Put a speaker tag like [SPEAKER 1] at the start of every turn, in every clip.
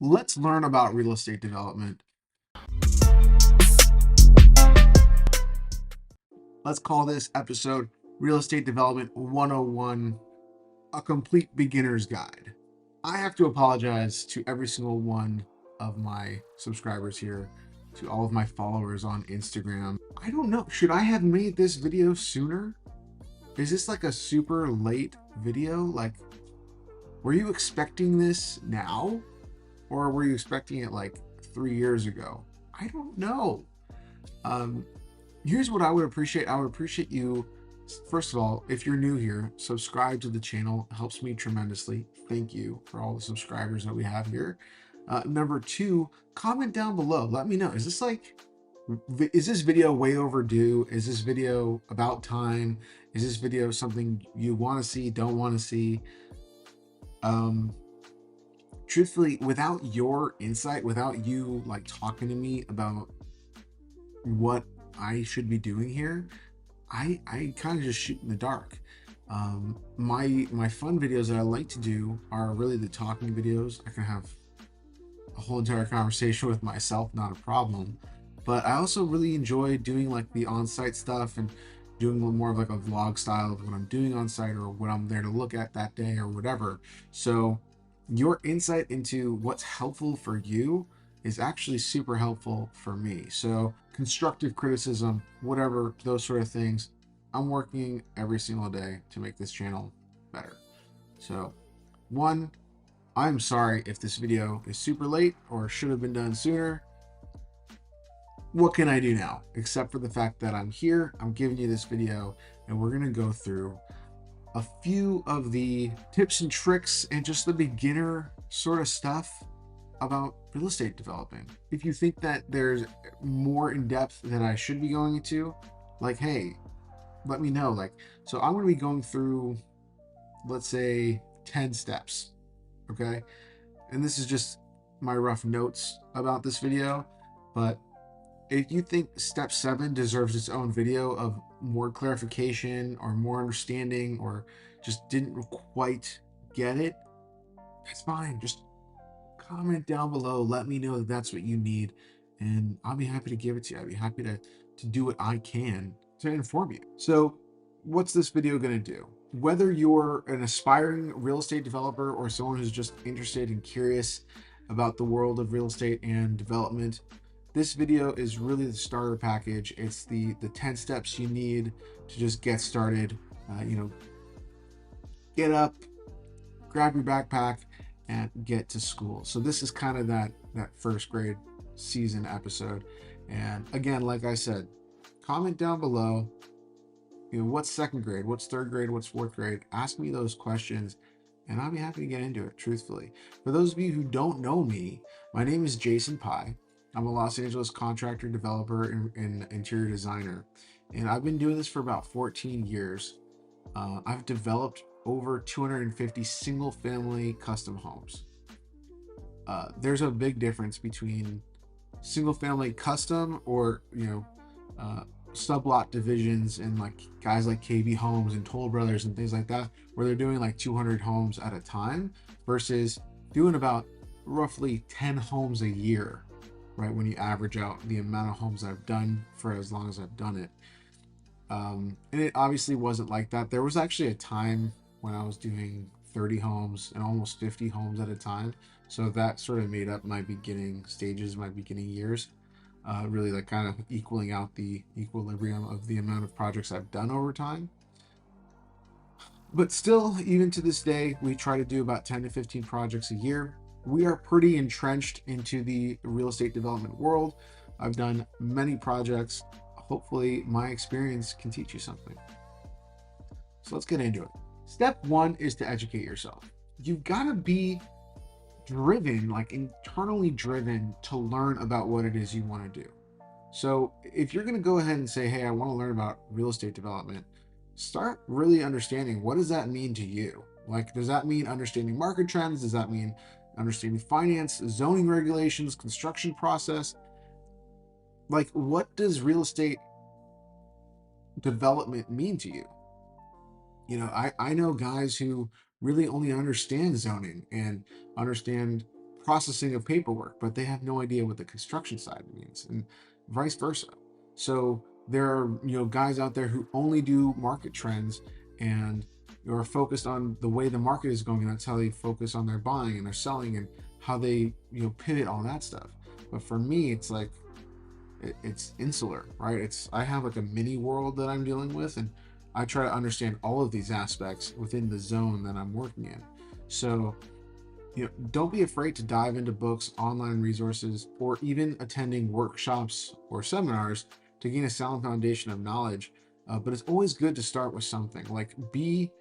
[SPEAKER 1] Let's learn about real estate development. Let's call this episode Real Estate Development 101, a complete beginner's guide. I have to apologize to every single one of my subscribers here, to all of my followers on Instagram. I don't know, should I have made this video sooner? Is this like a super late video? Like, were you expecting this now? Or were you expecting it like 3 years ago? I don't know. Um, Here's what I would appreciate. I would appreciate you, first of all, if you're new here, subscribe to the channel. It helps me tremendously. Thank you for all the subscribers that we have here. Number two, comment down below. Let me know. Is this video way overdue? Is this video about time? Is this video something you want to see, don't want to see? Truthfully, without your insight, without you like talking to me about what I should be doing here, I kind of just shoot in the dark. My fun videos that I like to do are really the talking videos. I can have a whole entire conversation with myself, not a problem. But I also really enjoy doing like the on-site stuff and doing more of like a vlog style of what I'm doing on site or what I'm there to look at that day or whatever. So your insight into what's helpful for you is actually super helpful for me. So constructive criticism, whatever, those sort of things, I'm working every single day to make this channel better. So one, I'm sorry if this video is super late or should have been done sooner. What can I do now? Except for the fact that I'm here, I'm giving you this video, and we're gonna go through a few of the tips and tricks and just the beginner sort of stuff about real estate developing. If you think that there's more in depth that I should be going into, like, hey, let me know. Like, so I'm going to be going through, let's say, 10 steps. Okay. And this is just my rough notes about this video. But if you think step 7 deserves its own video of more clarification or more understanding or just didn't quite get it, that's fine. Just comment down below. Let me know that that's what you need, and I'll be happy to give it to you. I'll be happy to do what I can to inform you. So what's this video going to do? Whether you're an aspiring real estate developer or someone who's just interested and curious about the world of real estate and development, this video is really the starter package. It's the 10 steps you need to just get started. Get up, grab your backpack, and get to school. So this is kind of that first grade season episode. And again, like I said, comment down below, what's second grade, what's third grade, what's fourth grade. Ask me those questions and I'll be happy to get into it, truthfully. For those of you who don't know me, my name is Jason Pye. I'm a Los Angeles contractor, developer, and interior designer. And I've been doing this for about 14 years. I've developed over 250 single family custom homes. There's a big difference between single family custom or sublot divisions and like guys like KB Homes and Toll Brothers and things like that, where they're doing like 200 homes at a time versus doing about roughly 10 homes a year, right? When you average out the amount of homes I've done for as long as I've done it. And it obviously wasn't like that. There was actually a time when I was doing 30 homes and almost 50 homes at a time. So that sort of made up my beginning stages, my beginning years, really like kind of equaling out the equilibrium of the amount of projects I've done over time. But still, even to this day, we try to do about 10 to 15 projects a year. We are pretty entrenched into the real estate development world. I've done many projects. Hopefully my experience can teach you something. So let's get into it. Step 1 is to educate yourself. You've got to be driven, like internally driven, to learn about what it is you want to do. So if you're going to go ahead and say, hey, I want to learn about real estate development, start really understanding, what does that mean to you? Like, does that mean understanding market trends? Does that mean understanding finance, zoning regulations, construction process? Like, what does real estate development mean to you? I know guys who really only understand zoning and understand processing of paperwork, but they have no idea what the construction side means, and vice versa. So there are, guys out there who only do market trends and are focused on the way the market is going, and that's how they focus on their buying and their selling and how they, pivot all that stuff. But for me, it's like it's insular, right? I have like a mini world that I'm dealing with, and I try to understand all of these aspects within the zone that I'm working in. So, don't be afraid to dive into books, online resources, or even attending workshops or seminars to gain a sound foundation of knowledge. But it's always good to start with something. Like be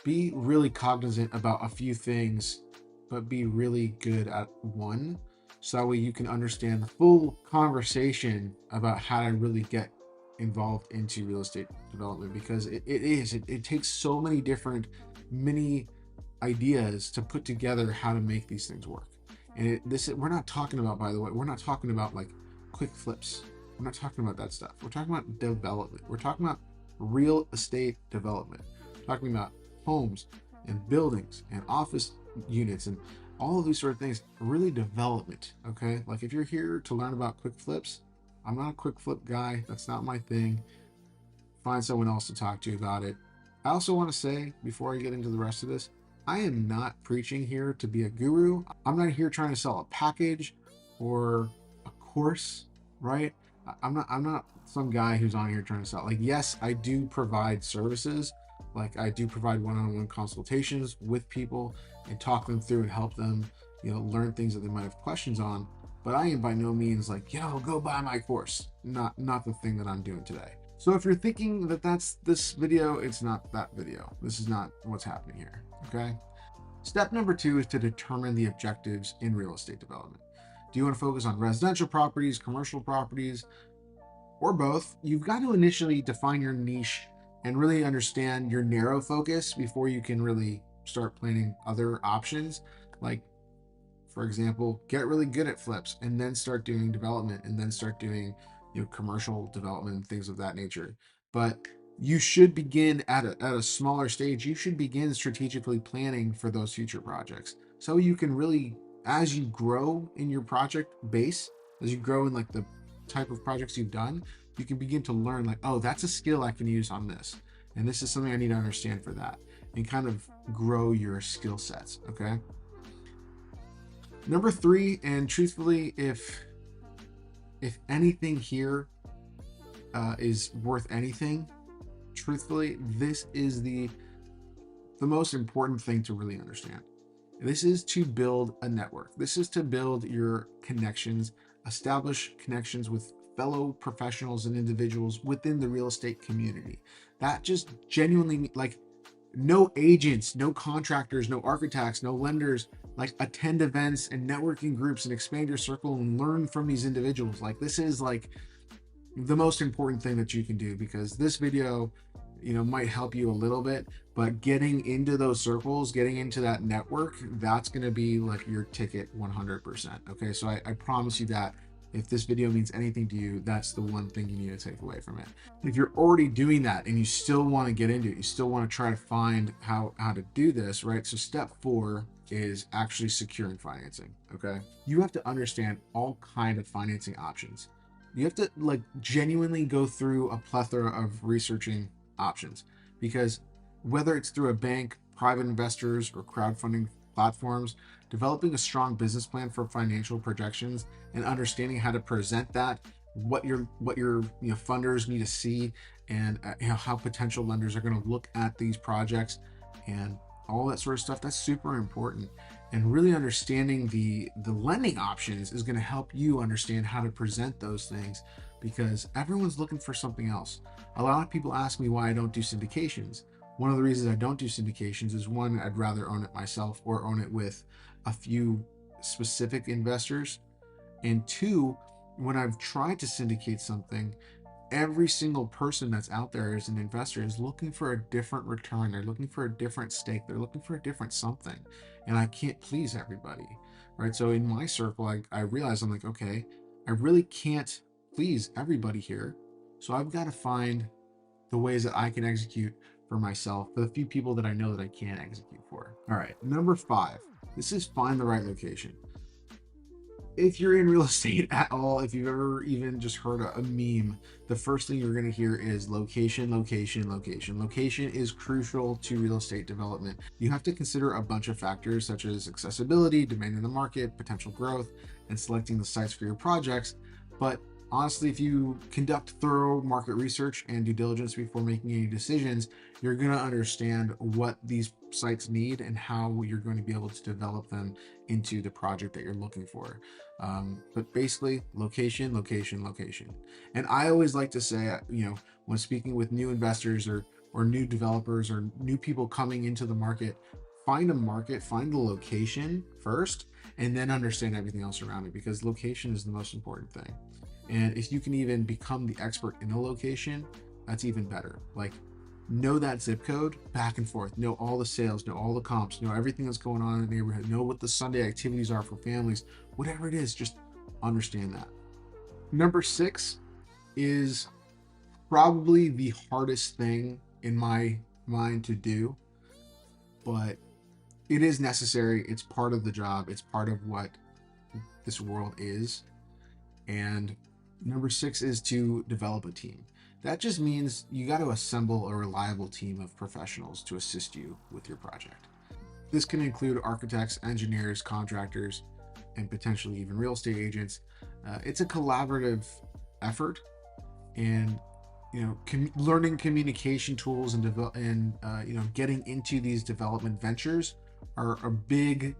[SPEAKER 1] really cognizant about a few things, but be really good at one. So that way you can understand the full conversation about how to really get involved into real estate development, because it takes so many different mini ideas to put together how to make these things work. And we're not talking about, by the way, we're not talking about like quick flips. We're not talking about that stuff. We're talking about development. We're talking about real estate development. We're talking about homes and buildings and office units and all of these sort of things. Really development. Okay. Like if you're here to learn about quick flips, I'm not a quick flip guy. That's not my thing. Find someone else to talk to about it. I also want to say, before I get into the rest of this, I am not preaching here to be a guru. I'm not here trying to sell a package or a course, right? I'm not some guy who's on here trying to sell. Like, yes, I do provide services. Like I do provide one-on-one consultations with people and talk them through and help them, learn things that they might have questions on. But I am by no means like, go buy my course. Not the thing that I'm doing today. So if you're thinking that that's this video, it's not that video. This is not what's happening here, okay? Step number 2 is to determine the objectives in real estate development. Do you want to focus on residential properties, commercial properties, or both? You've got to initially define your niche and really understand your narrow focus before you can really start planning other options. Like, for example, get really good at flips and then start doing development and then start doing, commercial development and things of that nature. But you should begin at a smaller stage. You should begin strategically planning for those future projects. So you can really, as you grow in your project base, as you grow in like the type of projects you've done, you can begin to learn like, oh, that's a skill I can use on this. And this is something I need to understand for that, and kind of grow your skill sets. Okay. Number 3, and truthfully, if anything here is worth anything, truthfully, this is the most important thing to really understand. This is to build a network. This is to build your connections, establish connections with fellow professionals and individuals within the real estate community. That just genuinely, like, no agents, no contractors, no architects, no lenders. Like, attend events and networking groups and expand your circle and learn from these individuals. Like, this is like the most important thing that you can do, because this video, might help you a little bit, but getting into those circles, getting into that network, that's going to be like your ticket 100%. Okay. So I promise you that if this video means anything to you, that's the one thing you need to take away from it. If you're already doing that and you still want to get into it, you still want to try to find how to do this, right? So step 4 is actually securing financing. Okay. You have to understand all kind of financing options. You have to like genuinely go through a plethora of researching options, because whether it's through a bank, private investors, or crowdfunding platforms, developing a strong business plan for financial projections and understanding how to present that, what your funders need to see, and how potential lenders are going to look at these projects and all that sort of stuff, that's super important. And really understanding the lending options is going to help you understand how to present those things, because everyone's looking for something else. A lot of people ask me why I don't do syndications. One of the reasons I don't do syndications is, one, I'd rather own it myself or own it with a few specific investors. And 2, when I've tried to syndicate something, every single person that's out there as an investor is looking for a different return. They're looking for a different stake. They're looking for a different something. And I can't please everybody, right? So in my circle, I realize, I'm like, okay, I really can't please everybody here. So I've got to find the ways that I can execute for myself, for the few people that I know that I can execute for. All right, number 5, this is find the right location. if you're in real estate at all, if you've ever even just heard a meme, the first thing you're going to hear is location, location, location. Location is crucial to real estate development. You have to consider a bunch of factors such as accessibility, demand in the market, potential growth, and selecting the sites for your projects. But honestly, if you conduct thorough market research and due diligence before making any decisions, you're going to understand what these sites need and how you're going to be able to develop them into the project that you're looking for. But basically, location, location, location. And I always like to say, when speaking with new investors or new developers or new people coming into the market, find a market, find the location first, and then understand everything else around it, because location is the most important thing. And if you can even become the expert in a location, that's even better. Like, know that zip code back and forth, know all the sales, know all the comps, know everything that's going on in the neighborhood, know what the Sunday activities are for families, whatever it is, just understand that. Number 6 is probably the hardest thing in my mind to do, but it is necessary. It's part of the job, it's part of what this world is. And number 6 is to develop a team. That just means you got to assemble a reliable team of professionals to assist you with your project. This can include architects, engineers, contractors, and potentially even real estate agents. It's a collaborative effort, and learning communication tools and getting into these development ventures are a big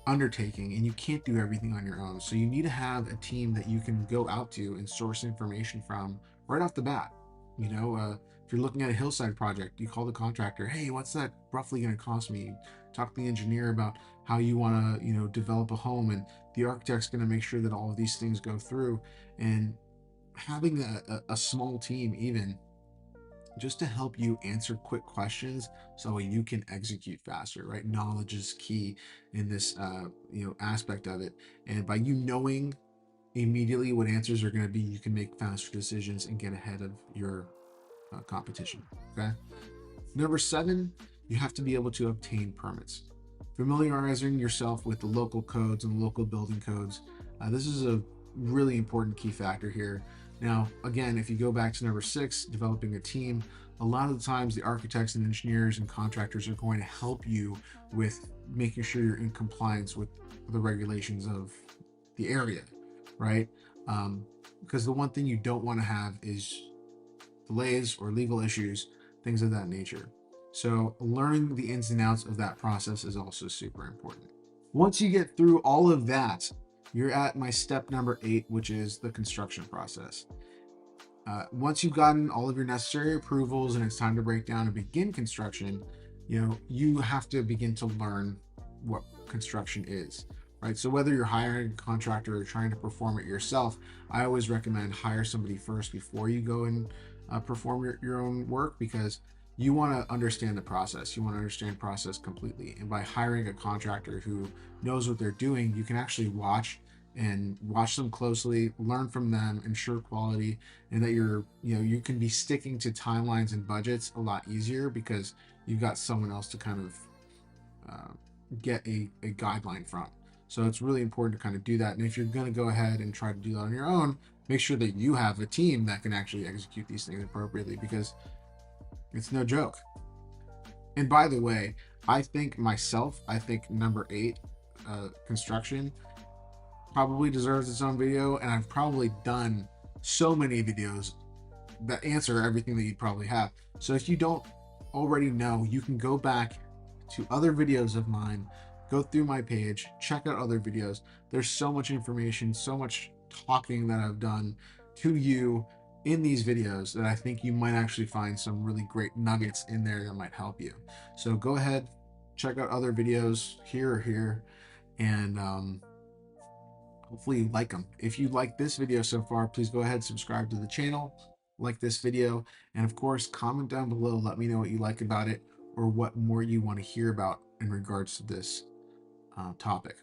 [SPEAKER 1] undertaking, and you can't do everything on your own. So you need to have a team that you can go out to and source information from right off the bat. If you're looking at a hillside project, you call the contractor, hey, what's that roughly going to cost me? Talk to the engineer about how you want to develop a home, and the architect's going to make sure that all of these things go through. And having a small team, even just to help you answer quick questions so you can execute faster, right? Knowledge is key in this aspect of it. And by you knowing immediately what answers are going to be, you can make faster decisions and get ahead of your competition. Okay. Number 7, you have to be able to obtain permits. Familiarizing yourself with the local codes and local building codes. This is a really important key factor here. Now, again, if you go back to number 6, developing a team, a lot of the times the architects and engineers and contractors are going to help you with making sure you're in compliance with the regulations of the area, right? Because the one thing you don't want to have is delays or legal issues, things of that nature. So learning the ins and outs of that process is also super important. Once you get through all of that, you're at my step number 8, which is the construction process. Once you've gotten all of your necessary approvals and it's time to break down and begin construction, you have to begin to learn what construction is, right? So whether you're hiring a contractor or trying to perform it yourself, I always recommend hire somebody first before you go and perform your own work, because you want to understand the process. You want to understand process completely. And by hiring a contractor who knows what they're doing, you can actually watch them closely, learn from them, ensure quality, and that you can be sticking to timelines and budgets a lot easier because you've got someone else to kind of get a guideline from. So it's really important to kind of do that. And if you're going to go ahead and try to do that on your own, make sure that you have a team that can actually execute these things appropriately, because it's no joke. And by the way, I think number 8, construction, probably deserves its own video, and I've probably done so many videos that answer everything that you'd probably have. So if you don't already know, you can go back to other videos of mine, go through my page, check out other videos. There's so much information, so much talking that I've done to you in these videos that I think you might actually find some really great nuggets in there that might help you. So go ahead, check out other videos here or here, and hopefully you like them. If you like this video so far, please go ahead, subscribe to the channel, like this video, and of course, comment down below. Let me know what you like about it or what more you want to hear about in regards to this topic.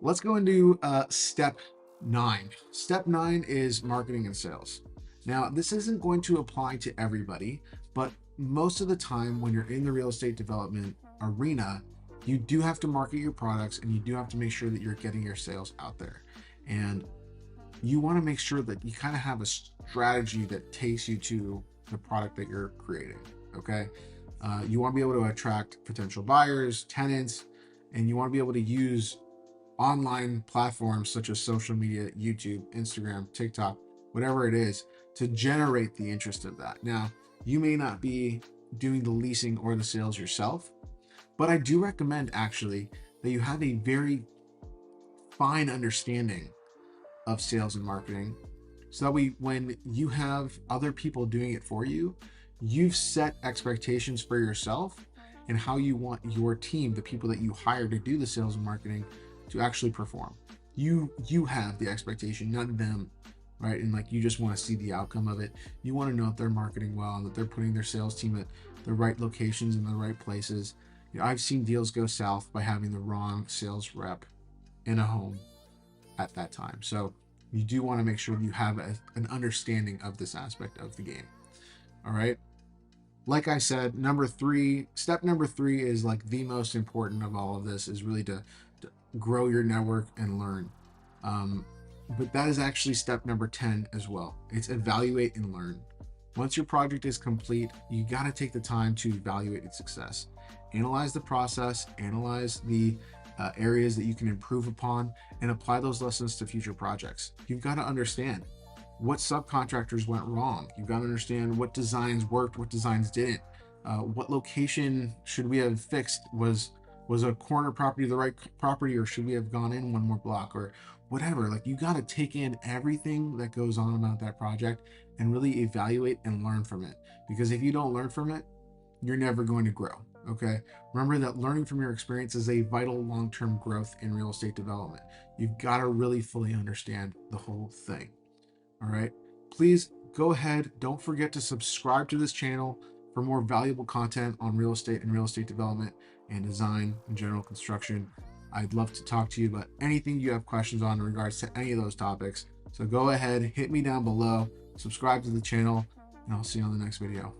[SPEAKER 1] Let's go into step 9. Step 9 is marketing and sales. Now, this isn't going to apply to everybody, but most of the time when you're in the real estate development arena, you do have to market your products, and you do have to make sure that you're getting your sales out there. And you want to make sure that you kind of have a strategy that takes you to the product that you're creating. Okay. You want to be able to attract potential buyers, tenants, and you want to be able to use online platforms such as social media, YouTube, Instagram, TikTok, whatever it is, to generate the interest of that. Now, you may not be doing the leasing or the sales yourself, but I do recommend actually that you have a very fine understanding of sales and marketing, so that when you have other people doing it for you, you've set expectations for yourself and how you want your team, the people that you hire to do the sales and marketing, to actually perform. You have the expectation, not them, right? And like, you just want to see the outcome of it. You want to know if they're marketing well and that they're putting their sales team at the right locations and the right places. I've seen deals go south by having the wrong sales rep in a home at that time. So you do want to make sure you have an understanding of this aspect of the game. All right. Like I said, step number three is like the most important of all of this, is really to grow your network and learn. But that is actually step number 10 as well. It's evaluate and learn. Once your project is complete, you got to take the time to evaluate its success. Analyze the process, analyze the areas that you can improve upon, and apply those lessons to future projects. You've got to understand what subcontractors went wrong. You've got to understand what designs worked, what designs didn't. What location should we have fixed? Was a corner property the right property, or should we have gone in one more block, or whatever? Like, you got to take in everything that goes on about that project and really evaluate and learn from it. Because if you don't learn from it, you're never going to grow. Okay. Remember that learning from your experience is a vital long-term growth in real estate development. You've got to really fully understand the whole thing. All right. Please go ahead. Don't forget to subscribe to this channel for more valuable content on real estate and real estate development and design and general construction. I'd love to talk to you about anything you have questions on in regards to any of those topics. So go ahead, hit me down below, subscribe to the channel, and I'll see you on the next video.